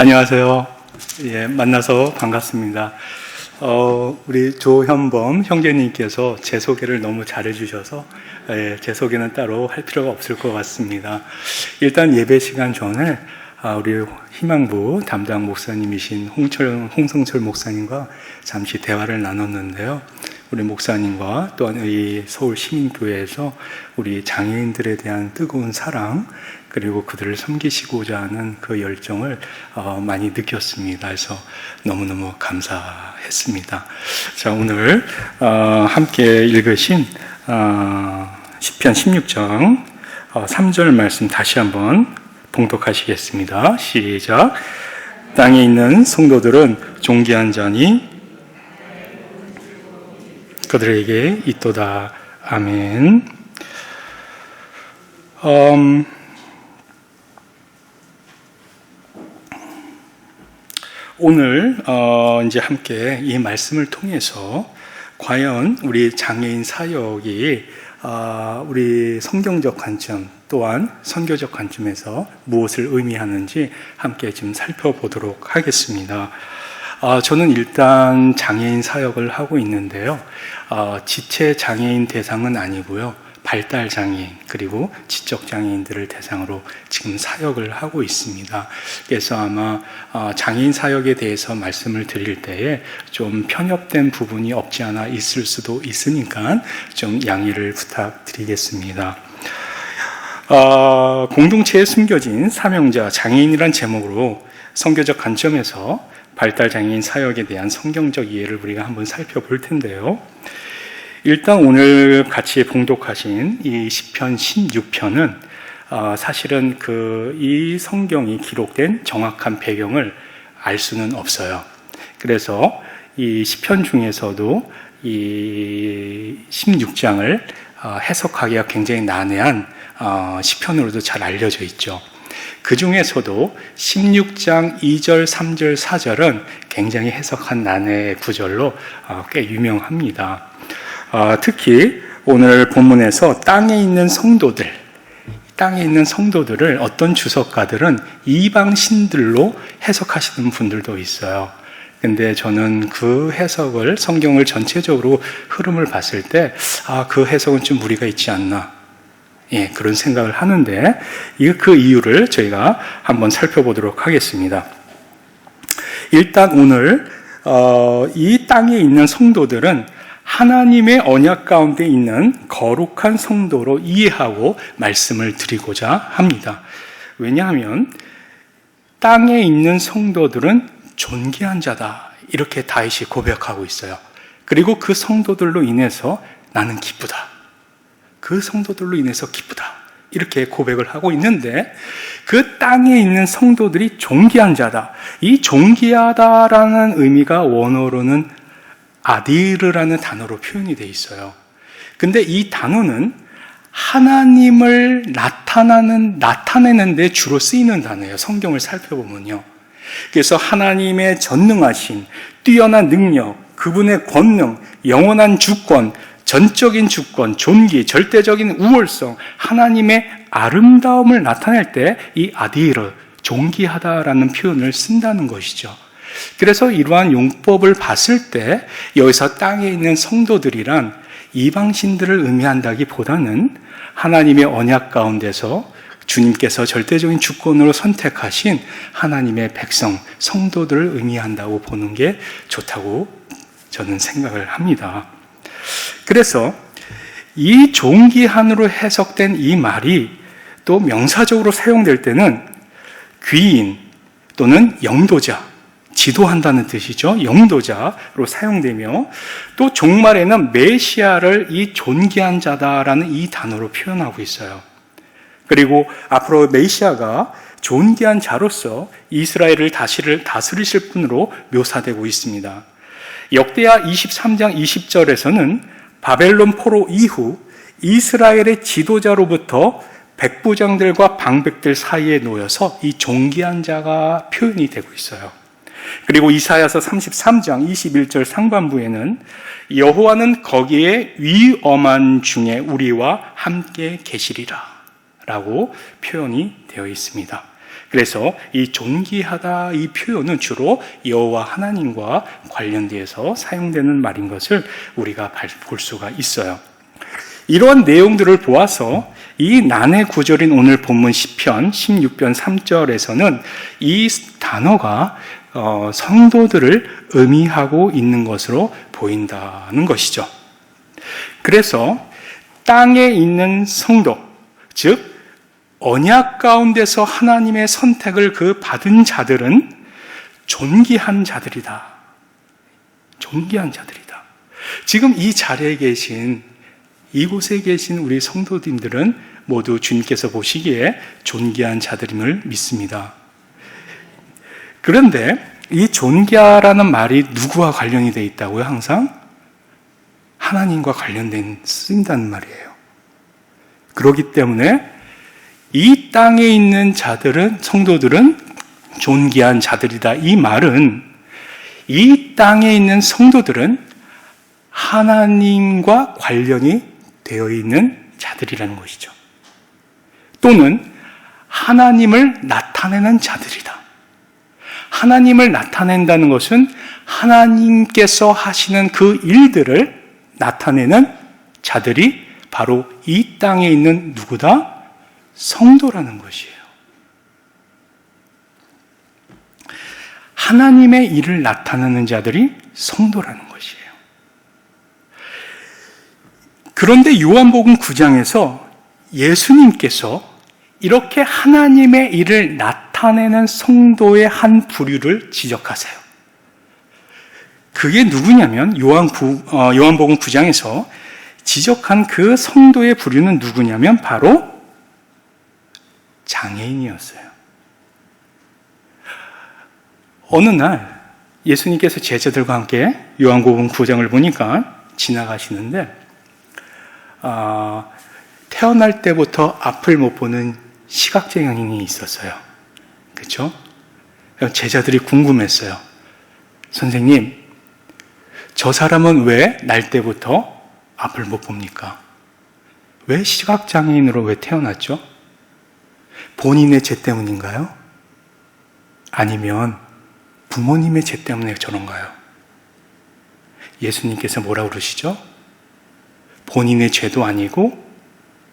안녕하세요. 예, 만나서 반갑습니다. 우리 조현범 형제님께서 제 소개를 너무 잘해주셔서 제 소개는 따로 할 필요가 없을 것 같습니다. 일단 예배 시간 전에 우리 희망부 담당 목사님이신 홍성철 목사님과 잠시 대화를 나눴는데요. 우리 목사님과 또한 이 서울 시민교회에서 우리 장애인들에 대한 뜨거운 사랑, 그리고 그들을 섬기시고자 하는 그 열정을 많이 느꼈습니다. 그래서 너무너무 감사했습니다. 자, 오늘 함께 읽으신 시편 16장 3절 말씀 다시 한번 봉독하시겠습니다. 시작. 땅에 있는 성도들은 존귀한 자니 그들에게 있도다. 아멘. 오늘 이제 함께 이 말씀을 통해서 과연 우리 장애인 사역이 우리 성경적 관점 또한 선교적 관점에서 무엇을 의미하는지 함께 좀 살펴보도록 하겠습니다. 저는 일단 장애인 사역을 하고 있는데요. 지체 장애인 대상은 아니고요. 발달 장애인 그리고 지적 장애인들을 대상으로 지금 사역을 하고 있습니다. 그래서 아마 장애인 사역에 대해서 말씀을 드릴 때에 좀 편협된 부분이 없지 않아 있을 수도 있으니까 좀 양해를 부탁드리겠습니다. 공동체에 숨겨진 사명자 장애인이란 제목으로 선교적 관점에서 발달 장애인 사역에 대한 성경적 이해를 우리가 한번 살펴볼 텐데요. 일단 오늘 같이 봉독하신 이 시편 16편은 사실은 이 성경이 기록된 정확한 배경을 알 수는 없어요. 그래서 이 시편 중에서도 이 16장을 해석하기가 굉장히 난해한 시편으로도 잘 알려져 있죠. 그 중에서도 16장 2절, 3절, 4절은 굉장히 해석한 난해의 구절로 꽤 유명합니다. 특히 오늘 본문에서 땅에 있는 성도들을 어떤 주석가들은 이방 신들로 해석하시는 분들도 있어요. 근데 저는 그 해석을, 성경을 전체적으로 흐름을 봤을 때 그 해석은 좀 무리가 있지 않나, 그런 생각을 하는데 그 이유를 저희가 한번 살펴보도록 하겠습니다. 일단 오늘 이 땅에 있는 성도들은 하나님의 언약 가운데 있는 거룩한 성도로 이해하고 말씀을 드리고자 합니다. 왜냐하면 땅에 있는 성도들은 존귀한 자다, 이렇게 다윗이 고백하고 있어요. 그리고 그 성도들로 인해서 나는 기쁘다, 그 성도들로 인해서 기쁘다, 이렇게 고백을 하고 있는데 그 땅에 있는 성도들이 존귀한 자다. 이 존귀하다라는 의미가 원어로는 아디르라는 단어로 표현이 되어 있어요. 근데 이 단어는 하나님을 나타내는 데 주로 쓰이는 단어예요. 성경을 살펴보면요. 그래서 하나님의 전능하신 뛰어난 능력, 그분의 권능, 영원한 주권, 전적인 주권, 존귀, 절대적인 우월성, 하나님의 아름다움을 나타낼 때 이 아디르, 존귀하다라는 표현을 쓴다는 것이죠. 그래서 이러한 용법을 봤을 때 여기서 땅에 있는 성도들이란 이방신들을 의미한다기보다는 하나님의 언약 가운데서 주님께서 절대적인 주권으로 선택하신 하나님의 백성, 성도들을 의미한다고 보는 게 좋다고 저는 생각을 합니다. 그래서 이 존귀한으로 해석된 이 말이 또 명사적으로 사용될 때는 귀인 또는 영도자, 지도한다는 뜻이죠. 영도자로 사용되며 또 종말에는 메시아를 이 존귀한 자다라는 이 단어로 표현하고 있어요. 그리고 앞으로 메시아가 존귀한 자로서 이스라엘을 다스리실 분으로 묘사되고 있습니다. 역대하 23장 20절에서는 바벨론 포로 이후 이스라엘의 지도자로부터 백부장들과 방백들 사이에 놓여서 이 존귀한 자가 표현이 되고 있어요. 그리고 이사야서 33장 21절 상반부에는 여호와는 거기에 위엄한 중에 우리와 함께 계시리라 라고 표현이 되어 있습니다. 그래서 이 존귀하다 이 표현은 주로 여호와 하나님과 관련돼서 사용되는 말인 것을 우리가 볼 수가 있어요. 이러한 내용들을 보아서 이 난해 구절인 오늘 본문 시편 16편 3절에서는 이 단어가 성도들을 의미하고 있는 것으로 보인다는 것이죠. 그래서 땅에 있는 성도, 즉 언약 가운데서 하나님의 선택을 받은 자들은 존귀한 자들이다. 존귀한 자들이다. 지금 이 자리에 계신, 이곳에 계신 우리 성도님들은 모두 주님께서 보시기에 존귀한 자들임을 믿습니다. 그런데 이 존귀하라는 말이 누구와 관련이 되어 있다고요? 항상 하나님과 관련된 쓰인다는 말이에요. 그렇기 때문에 이 땅에 있는 자들은, 성도들은 존귀한 자들이다. 이 말은 이 땅에 있는 성도들은 하나님과 관련이 되어 있는 자들이라는 것이죠. 또는 하나님을 나타내는 자들이다. 하나님을 나타낸다는 것은 하나님께서 하시는 그 일들을 나타내는 자들이 바로 이 땅에 있는 누구다? 성도라는 것이에요. 하나님의 일을 나타내는 자들이 성도라는 것이에요. 그런데 요한복음 9장에서 예수님께서 이렇게 하나님의 일을 나타내는 성도의 한 부류를 지적하세요. 그게 누구냐면 요한복음 9장에서 지적한 그 성도의 부류는 누구냐면 바로 장애인이었어요. 어느 날 예수님께서 제자들과 함께 요한복음 9장을 보니까 지나가시는데 태어날 때부터 앞을 못 보는 시각장애인이 있었어요. 그렇죠? 제자들이 궁금했어요. 선생님, 저 사람은 왜 날 때부터 앞을 못 봅니까? 왜 시각장애인으로 왜 태어났죠? 본인의 죄 때문인가요? 아니면 부모님의 죄 때문에 저런가요? 예수님께서 뭐라고 그러시죠? 본인의 죄도 아니고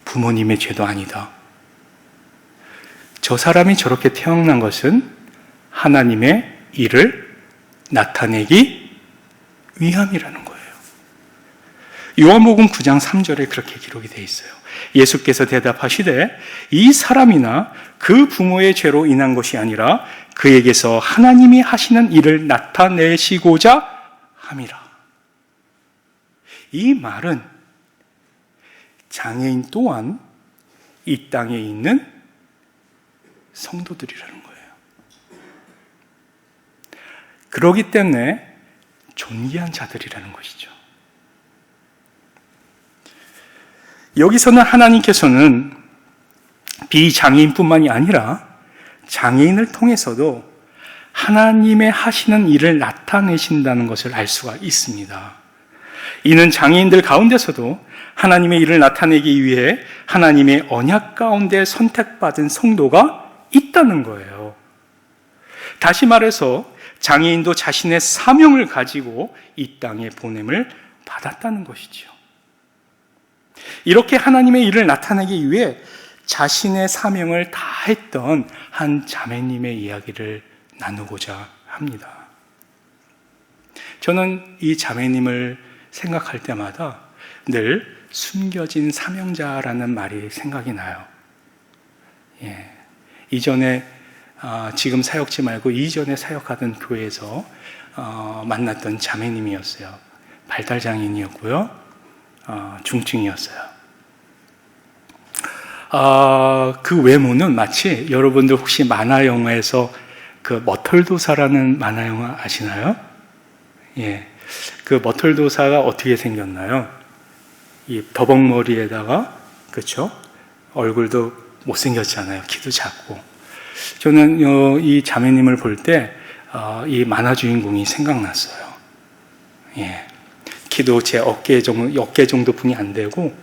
부모님의 죄도 아니다. 저 사람이 저렇게 태어난 것은 하나님의 일을 나타내기 위함이라는 거예요. 요한복음 9장 3절에 그렇게 기록이 되어 있어요. 예수께서 대답하시되 이 사람이나 그 부모의 죄로 인한 것이 아니라 그에게서 하나님이 하시는 일을 나타내시고자 함이라. 이 말은 장애인 또한 이 땅에 있는 성도들이라는 거예요. 그렇기 때문에 존귀한 자들이라는 것이죠. 여기서는 하나님께서는 비장애인뿐만이 아니라 장애인을 통해서도 하나님의 하시는 일을 나타내신다는 것을 알 수가 있습니다. 이는 장애인들 가운데서도 하나님의 일을 나타내기 위해 하나님의 언약 가운데 선택받은 성도가 있다는 거예요. 다시 말해서 장애인도 자신의 사명을 가지고 이 땅에 보냄을 받았다는 것이죠. 이렇게 하나님의 일을 나타내기 위해 자신의 사명을 다했던 한 자매님의 이야기를 나누고자 합니다. 저는 이 자매님을 생각할 때마다 늘 숨겨진 사명자라는 말이 생각이 나요. 이전에 지금 사역지 말고 이전에 사역하던 교회에서 만났던 자매님이었어요. 발달장애인이었고요. 중증이었어요. 그 외모는 마치 여러분들 혹시 만화 영화에서 그 머털도사라는 만화 영화 아시나요? 그 머털도사가 어떻게 생겼나요? 이 더벅머리에다가, 그렇죠? 얼굴도 못생겼잖아요. 키도 작고. 저는 이 자매님을 볼 때 이 만화 주인공이 생각났어요. 키도 제 어깨 정도뿐이 안 되고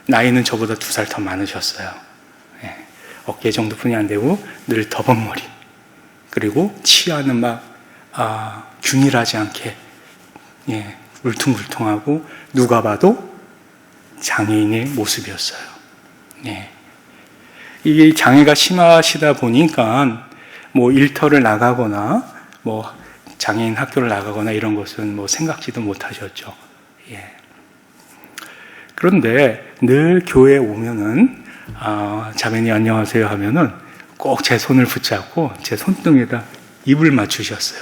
나이는 저보다 2살 더 많으셨어요. 어깨 정도뿐이 안 되고 늘 더벅머리, 그리고 치아는 균일하지 않게 울퉁불퉁하고 누가 봐도 장애인의 모습이었어요. 이 장애가 심하시다 보니까 일터를 나가거나 장애인 학교를 나가거나 이런 것은 생각지도 못하셨죠. 그런데 늘 교회에 오면은 자매님 안녕하세요 하면은 꼭 제 손을 붙잡고 제 손등에다 입을 맞추셨어요.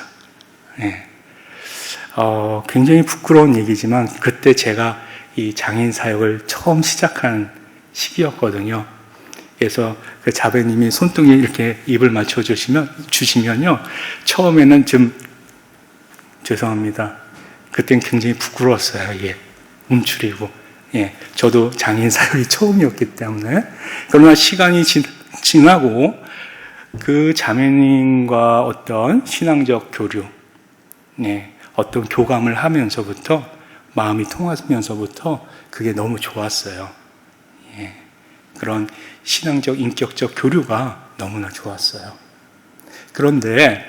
굉장히 부끄러운 얘기지만 그때 제가 이 장애인 사역을 처음 시작한 시기였거든요. 그래서 그 자매님이 손등에 이렇게 입을 맞춰 주시면요, 처음에는 좀 죄송합니다. 그땐 굉장히 부끄러웠어요. 움츠리고. 저도 장애인 사역이 처음이었기 때문에. 그러나 시간이 지나고 그 자매님과 어떤 신앙적 교류, 어떤 교감을 하면서부터, 마음이 통하면서부터 그게 너무 좋았어요. 그런 신앙적, 인격적 교류가 너무나 좋았어요. 그런데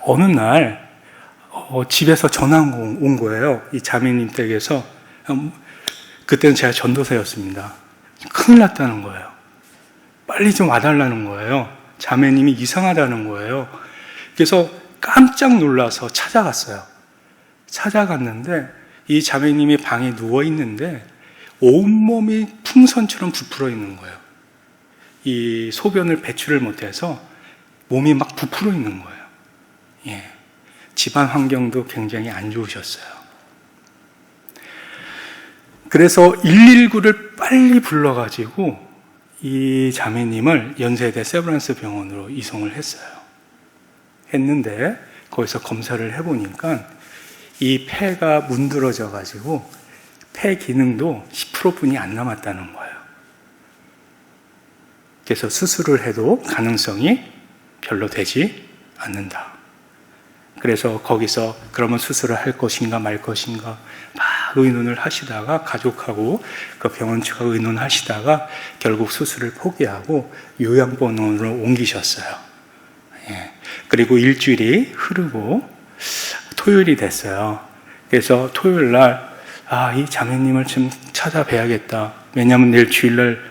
어느 날 집에서 전화가 온 거예요. 이 자매님 댁에서. 그때는 제가 전도사였습니다. 큰일 났다는 거예요. 빨리 좀 와달라는 거예요. 자매님이 이상하다는 거예요. 그래서 깜짝 놀라서 찾아갔어요. 찾아갔는데 이 자매님이 방에 누워있는데 온몸이 풍선처럼 부풀어 있는 거예요. 이 소변을 배출을 못해서 몸이 막 부풀어 있는 거예요. 집안 환경도 굉장히 안 좋으셨어요. 그래서 119를 빨리 불러가지고 이 자매님을 연세대 세브란스 병원으로 이송을 했어요. 했는데 거기서 검사를 해보니까 이 폐가 문드러져 가지고 폐 기능도 10%뿐이 안 남았다는 거예요. 그래서 수술을 해도 가능성이 별로 되지 않는다. 그래서 거기서 그러면 수술을 할 것인가 말 것인가 막 의논을 하시다가, 가족하고 그 병원 측과 의논하시다가 결국 수술을 포기하고 요양병원으로 옮기셨어요. 그리고 일주일이 흐르고 토요일이 됐어요. 그래서 토요일 날 이 자매님을 좀 찾아뵈야겠다. 왜냐하면 내일 주일날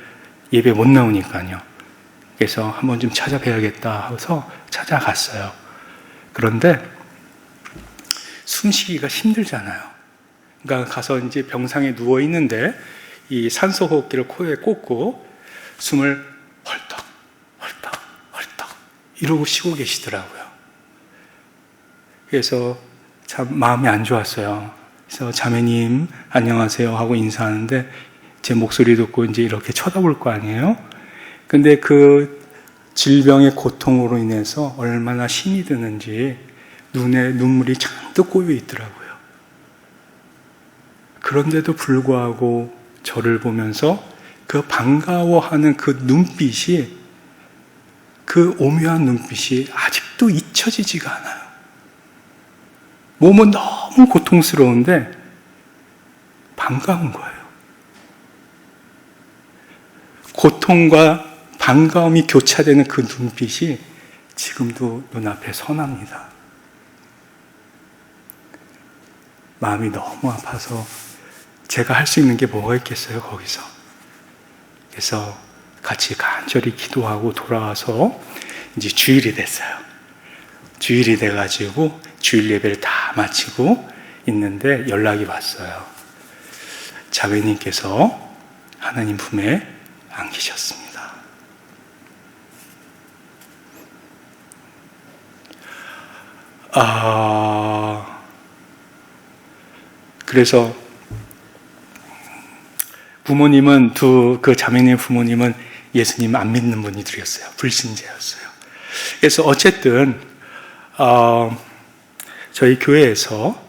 예배 못 나오니까요. 그래서 한번 좀 찾아뵈야겠다 하고서 찾아갔어요. 그런데 숨쉬기가 힘들잖아요. 그러니까 가서 이제 병상에 누워 있는데 이 산소 호흡기를 코에 꽂고 숨을 헐떡 헐떡 헐떡 이러고 쉬고 계시더라고요. 그래서 참 마음이 안 좋았어요. 그래서 자매님 안녕하세요 하고 인사하는데 제 목소리 듣고 이제 이렇게 쳐다볼 거 아니에요? 근데 그 질병의 고통으로 인해서 얼마나 힘이 드는지 눈에 눈물이 잔뜩 고여 있더라고요. 그런데도 불구하고 저를 보면서 그 반가워하는 그 눈빛이, 그 오묘한 눈빛이 아직도 잊혀지지가 않아요. 몸은 너무 고통스러운데 반가운 거예요. 고통과 반가움이 교차되는 그 눈빛이 지금도 눈앞에 선합니다. 마음이 너무 아파서 제가 할 수 있는 게 뭐가 있겠어요, 거기서. 그래서 같이 간절히 기도하고 돌아와서 이제 주일이 됐어요. 주일이 돼가지고 주일 예배를 다 마치고 있는데 연락이 왔어요. 자매님께서 하나님 품에 안기셨습니다. 그래서 부모님은 그 자매님 부모님은 예수님 안 믿는 분이들이었어요. 불신자였어요. 그래서 어쨌든 저희 교회에서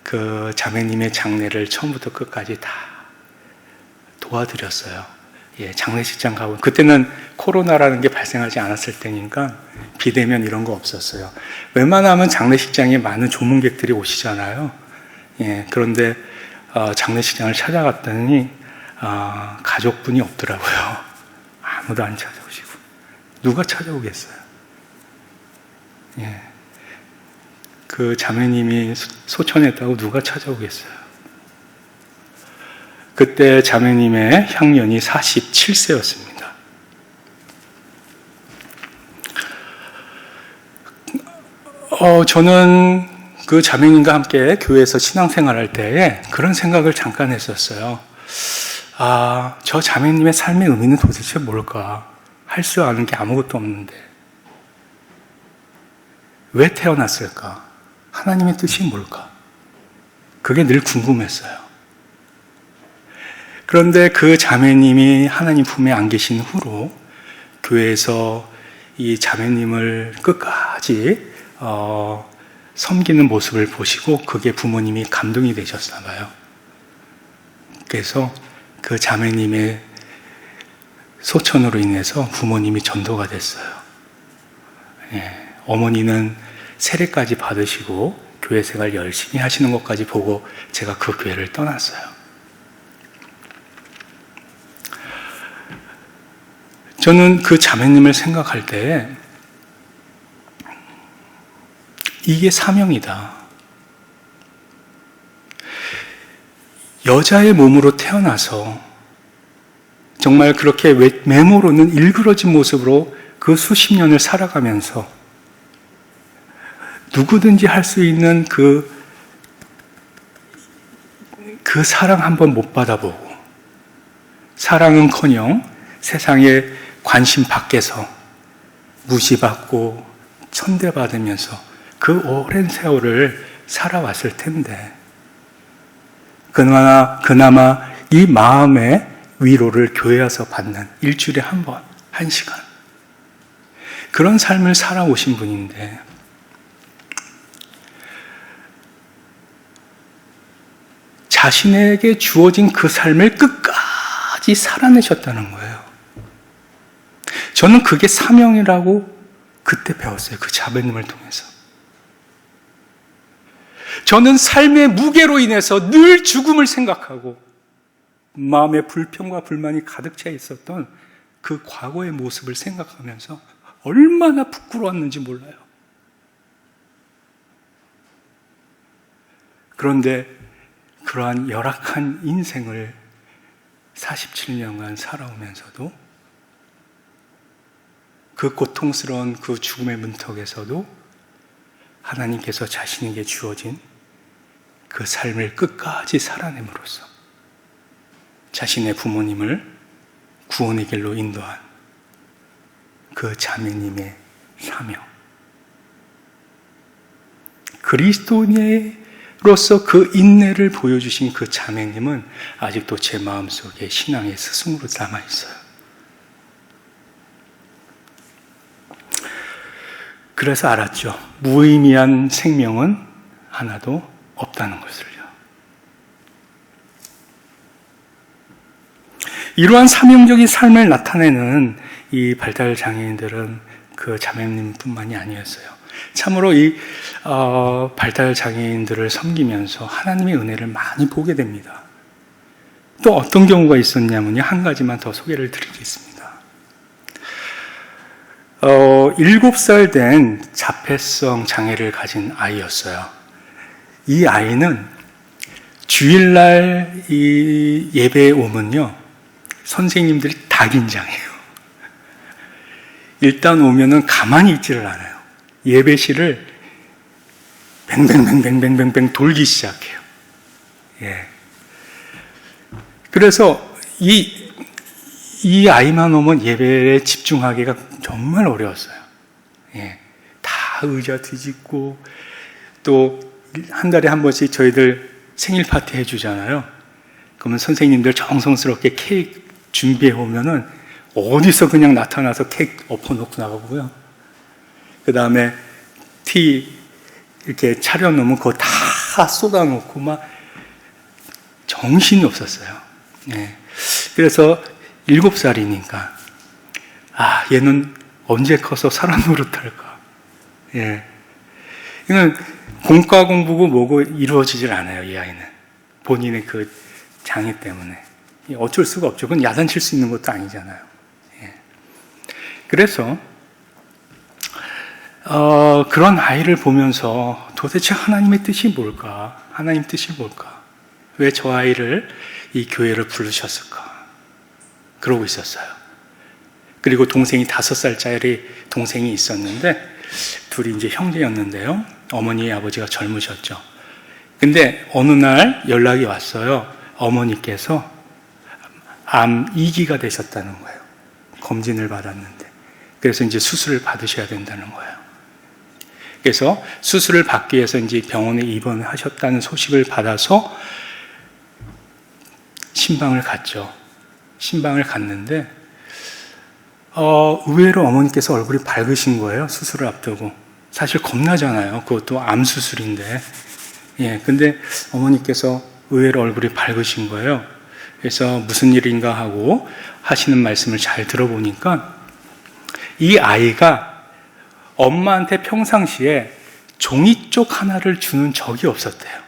그 자매님의 장례를 처음부터 끝까지 다 도와드렸어요. 장례식장 가고, 그때는 코로나라는 게 발생하지 않았을 때니까 비대면 이런 거 없었어요. 웬만하면 장례식장에 많은 조문객들이 오시잖아요. 그런데 장례식장을 찾아갔더니 가족분이 없더라고요. 아무도 안 찾아오시고 누가 찾아오겠어요? 예. 그 자매님이 소천했다고 누가 찾아오겠어요? 그때 자매님의 향년이 47세였습니다. 저는 그 자매님과 함께 교회에서 신앙생활할 때에 그런 생각을 잠깐 했었어요. 저 자매님의 삶의 의미는 도대체 뭘까? 할 수 아는 게 아무것도 없는데 왜 태어났을까? 하나님의 뜻이 뭘까? 그게 늘 궁금했어요. 그런데 그 자매님이 하나님 품에 안 계신 후로 교회에서 이 자매님을 끝까지 섬기는 모습을 보시고 그게 부모님이 감동이 되셨나 봐요. 그래서 그 자매님의 소천으로 인해서 부모님이 전도가 됐어요. 예, 어머니는 세례까지 받으시고 교회 생활 열심히 하시는 것까지 보고 제가 그 교회를 떠났어요. 저는 그 자매님을 생각할 때 이게 사명이다. 여자의 몸으로 태어나서 정말 그렇게 외모로는 일그러진 모습으로 그 수십 년을 살아가면서 누구든지 할 수 있는 그 사랑 한번 못 받아보고 사랑은커녕 세상의 관심 밖에서 무시받고 천대받으면서 그 오랜 세월을 살아왔을 텐데 그나마 이 마음의 위로를 교회 와서 받는 일주일에 한 번, 1시간 그런 삶을 살아오신 분인데 자신에게 주어진 그 삶을 끝까지 살아내셨다는 거예요. 저는 그게 사명이라고 그때 배웠어요. 그 자매님을 통해서. 저는 삶의 무게로 인해서 늘 죽음을 생각하고 마음에 불평과 불만이 가득 차 있었던 그 과거의 모습을 생각하면서 얼마나 부끄러웠는지 몰라요. 그런데 그러한 열악한 인생을 47년간 살아오면서도 그 고통스러운 그 죽음의 문턱에서도 하나님께서 자신에게 주어진 그 삶을 끝까지 살아냄으로써 자신의 부모님을 구원의 길로 인도한 그 자매님의 사명, 그리스도인으로서 그 인내를 보여주신 그 자매님은 아직도 제 마음속에 신앙의 스승으로 남아있어요. 그래서 알았죠. 무의미한 생명은 하나도 없다는 것을요. 이러한 사명적인 삶을 나타내는 이 발달 장애인들은 그 자매님뿐만이 아니었어요. 참으로 이 발달 장애인들을 섬기면서 하나님의 은혜를 많이 보게 됩니다. 또 어떤 경우가 있었냐면요. 한 가지만 더 소개를 드리겠습니다. 7살 된 자폐성 장애를 가진 아이였어요. 이 아이는 주일날 이 예배에 오면요. 선생님들이 다 긴장해요. 일단 오면은 가만히 있지를 않아요. 예배실을 뱅뱅뱅뱅뱅뱅뱅 돌기 시작해요. 예. 그래서 이 아이만 오면 예배에 집중하기가 정말 어려웠어요. 예. 다 의자 뒤집고 또 한 달에 한 번씩 저희들 생일 파티 해주잖아요. 그러면 선생님들 정성스럽게 케이크 준비해 오면은 어디서 그냥 나타나서 케이크 엎어놓고 나가고요. 그 다음에 티 이렇게 차려놓으면 그거 다 쏟아놓고 막 정신이 없었어요. 예. 그래서 7살이니까 얘는 언제 커서 사람 노릇할까? 예. 이건 공과 공부고 뭐고 이루어지질 않아요. 이 아이는 본인의 그 장애 때문에 어쩔 수가 없죠. 그건 야단칠 수 있는 것도 아니잖아요. 예. 그래서 그런 아이를 보면서 도대체 하나님의 뜻이 뭘까? 하나님 뜻이 뭘까? 왜 저 아이를 이 교회를 부르셨을까? 그러고 있었어요. 그리고 동생이 5살짜리 동생이 있었는데 둘이 이제 형제였는데요. 어머니 아버지가 젊으셨죠. 근데 어느 날 연락이 왔어요. 어머니께서 암 2기가 되셨다는 거예요. 검진을 받았는데. 그래서 이제 수술을 받으셔야 된다는 거예요. 그래서 수술을 받기 위해서 이제 병원에 입원하셨다는 소식을 받아서 신방을 갔죠. 신방을 갔는데 의외로 어머니께서 얼굴이 밝으신 거예요. 수술을 앞두고. 사실 겁나잖아요. 그것도 암 수술인데. 근데 어머니께서 의외로 얼굴이 밝으신 거예요. 그래서 무슨 일인가 하고 하시는 말씀을 잘 들어보니까 이 아이가 엄마한테 평상시에 종이쪽 하나를 주는 적이 없었대요.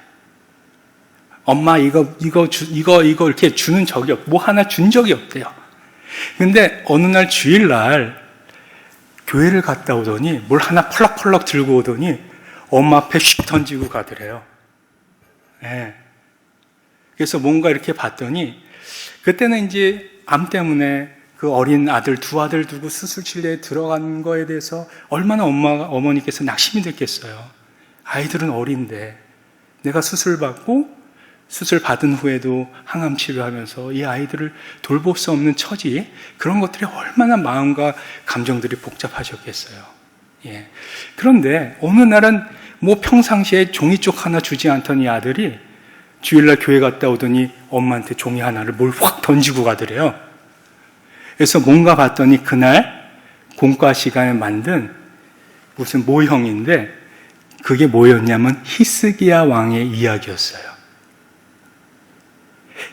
엄마 이거 이렇게 주는 적이 뭐 하나 준 적이 없대요. 근데 어느 날 주일날 교회를 갔다 오더니 뭘 하나 펄럭펄럭 들고 오더니 엄마 앞에 휙 던지고 가더래요. 그래서 뭔가 이렇게 봤더니 그때는 이제 암 때문에 그 어린 아들, 2아들 두고 수술실에 들어간 거에 대해서 얼마나 어머니께서 낙심이 됐겠어요. 아이들은 어린데 내가 수술 받은 후에도 항암 치료하면서 이 아이들을 돌볼 수 없는 처지, 그런 것들이 얼마나 마음과 감정들이 복잡하셨겠어요. 그런데 어느 날은 뭐 평상시에 종이쪽 하나 주지 않던 이 아들이 주일날 교회 갔다 오더니 엄마한테 종이 하나를 뭘 확 던지고 가더래요. 그래서 뭔가 봤더니 그날 공과 시간에 만든 무슨 모형인데 그게 뭐였냐면 히스기야 왕의 이야기였어요.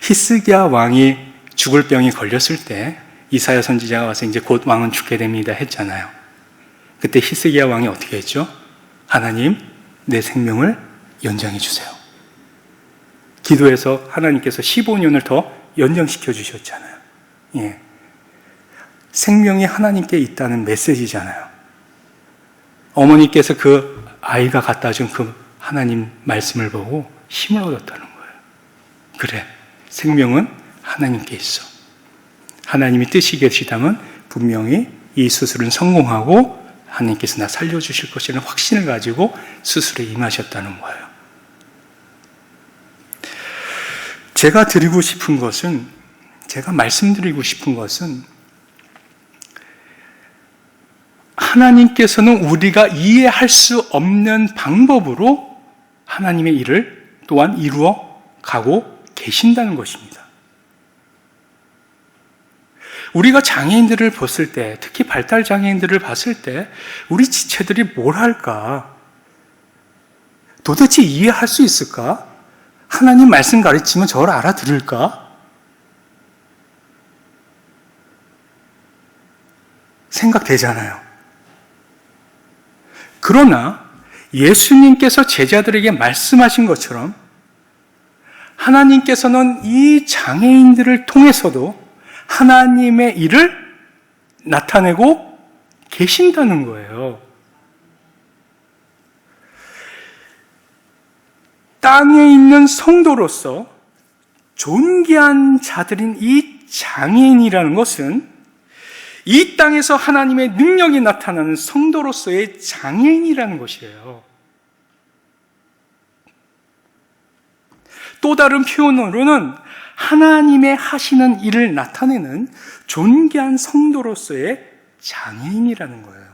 히스기야 왕이 죽을 병이 걸렸을 때 이사야 선지자가 와서 이제 곧 왕은 죽게 됩니다 했잖아요. 그때 히스기야 왕이 어떻게 했죠? 하나님, 내 생명을 연장해 주세요. 기도해서 하나님께서 15년을 더 연장시켜 주셨잖아요. 생명이 하나님께 있다는 메시지잖아요. 어머니께서 그 아이가 갖다 준 그 하나님 말씀을 보고 힘을 얻었다는 거예요. 그래, 생명은 하나님께 있어. 하나님이 뜻이 계시다면 분명히 이 수술은 성공하고 하나님께서 나 살려주실 것이라는 확신을 가지고 수술에 임하셨다는 거예요. 제가 말씀드리고 싶은 것은 하나님께서는 우리가 이해할 수 없는 방법으로 하나님의 일을 또한 이루어 가고 계신다는 것입니다. 우리가 장애인들을 봤을 때, 특히 발달 장애인들을 봤을 때 우리 지체들이 뭘 할까? 도대체 이해할 수 있을까? 하나님 말씀 가르치면 저를 알아들을까? 생각되잖아요. 그러나 예수님께서 제자들에게 말씀하신 것처럼 하나님께서는 이 장애인들을 통해서도 하나님의 일을 나타내고 계신다는 거예요. 땅에 있는 성도로서 존귀한 자들인 이 장애인이라는 것은 이 땅에서 하나님의 능력이 나타나는 성도로서의 장애인이라는 것이에요. 또 다른 표현으로는 하나님의 하시는 일을 나타내는 존귀한 성도로서의 장애인이라는 거예요.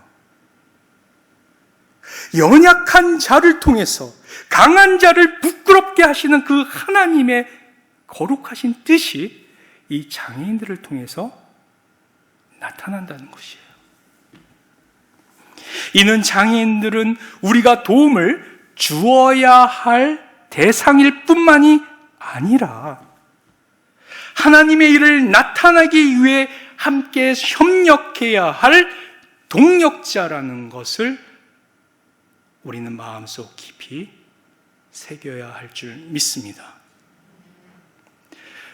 연약한 자를 통해서 강한 자를 부끄럽게 하시는 그 하나님의 거룩하신 뜻이 이 장애인들을 통해서 나타난다는 것이에요. 이는 장애인들은 우리가 도움을 주어야 할 대상일 뿐만이 아니라 하나님의 일을 나타나기 위해 함께 협력해야 할 동력자라는 것을 우리는 마음속 깊이 새겨야 할 줄 믿습니다.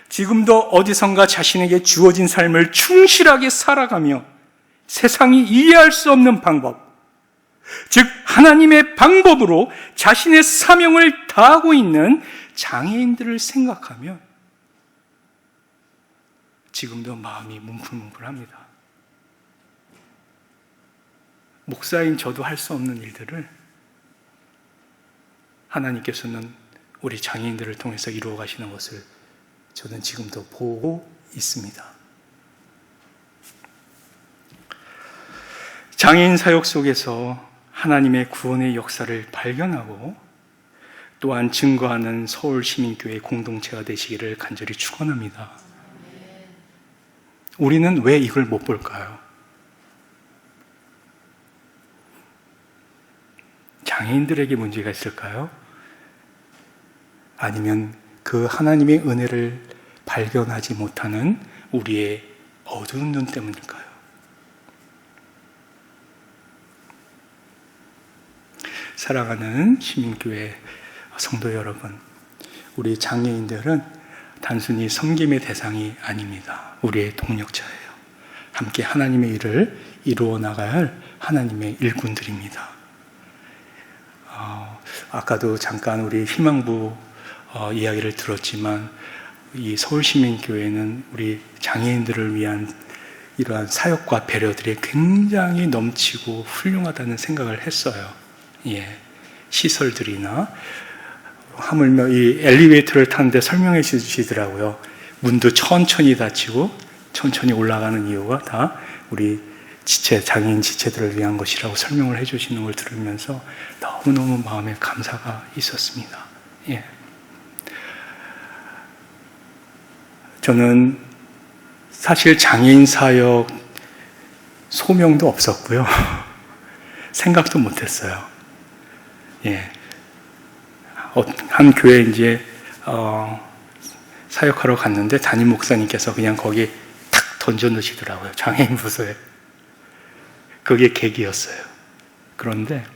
지금도 어디선가 자신에게 주어진 삶을 충실하게 살아가며 세상이 이해할 수 없는 방법, 즉 하나님의 방법으로 자신의 사명을 다하고 있는 장애인들을 생각하면 지금도 마음이 뭉클뭉클합니다. 목사인 저도 할 수 없는 일들을 하나님께서는 우리 장애인들을 통해서 이루어 가시는 것을 저는 지금도 보고 있습니다. 장애인 사역 속에서 하나님의 구원의 역사를 발견하고 또한 증거하는 서울시민교회 공동체가 되시기를 간절히 축원합니다. 우리는 왜 이걸 못 볼까요? 장애인들에게 문제가 있을까요? 아니면 그 하나님의 은혜를 발견하지 못하는 우리의 어두운 눈 때문일까요? 사랑하는 시민교회 성도 여러분, 우리 장애인들은 단순히 섬김의 대상이 아닙니다. 우리의 동력자예요. 함께 하나님의 일을 이루어 나가야 할 하나님의 일꾼들입니다. 아까도 잠깐 우리 희망부 이야기를 들었지만 이 서울시민교회는 우리 장애인들을 위한 이러한 사역과 배려들이 굉장히 넘치고 훌륭하다는 생각을 했어요. 예, 시설들이나 하물며 이 엘리베이터를 타는데 설명해 주시더라고요. 문도 천천히 닫히고 천천히 올라가는 이유가 다 우리 장애인 지체들을 위한 것이라고 설명을 해 주시는 걸 들으면서 너무너무 마음에 감사가 있었습니다. 예. 저는 사실 장애인 사역 소명도 없었고요. 생각도 못했어요. 예. 한 교회에 이제 사역하러 갔는데 담임 목사님께서 그냥 거기에 탁 던져 넣으시더라고요. 장애인 부서에. 그게 계기였어요. 그런데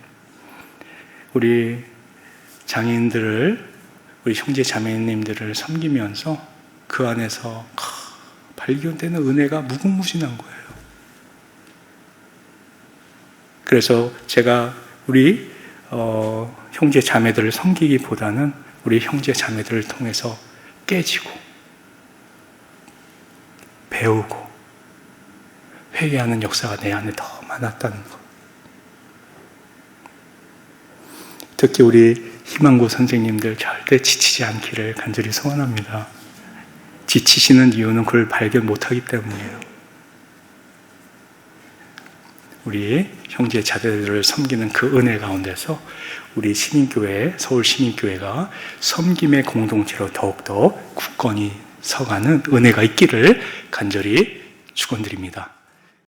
우리 장애인들을, 우리 형제 자매님들을 섬기면서 그 안에서 발견되는 은혜가 무궁무진한 거예요. 그래서 제가 우리 형제 자매들을 섬기기보다는 우리 형제 자매들을 통해서 깨지고 배우고 회개하는 역사가 내 안에 더 많았다는 것. 특히 우리 희망고 선생님들 절대 지치지 않기를 간절히 소원합니다. 지치시는 이유는 그걸 발견 못하기 때문이에요. 우리 형제 자매들을 섬기는 그 은혜 가운데서 우리 시민교회, 서울시민교회가 섬김의 공동체로 더욱더 굳건히 서가는 은혜가 있기를 간절히 축원드립니다.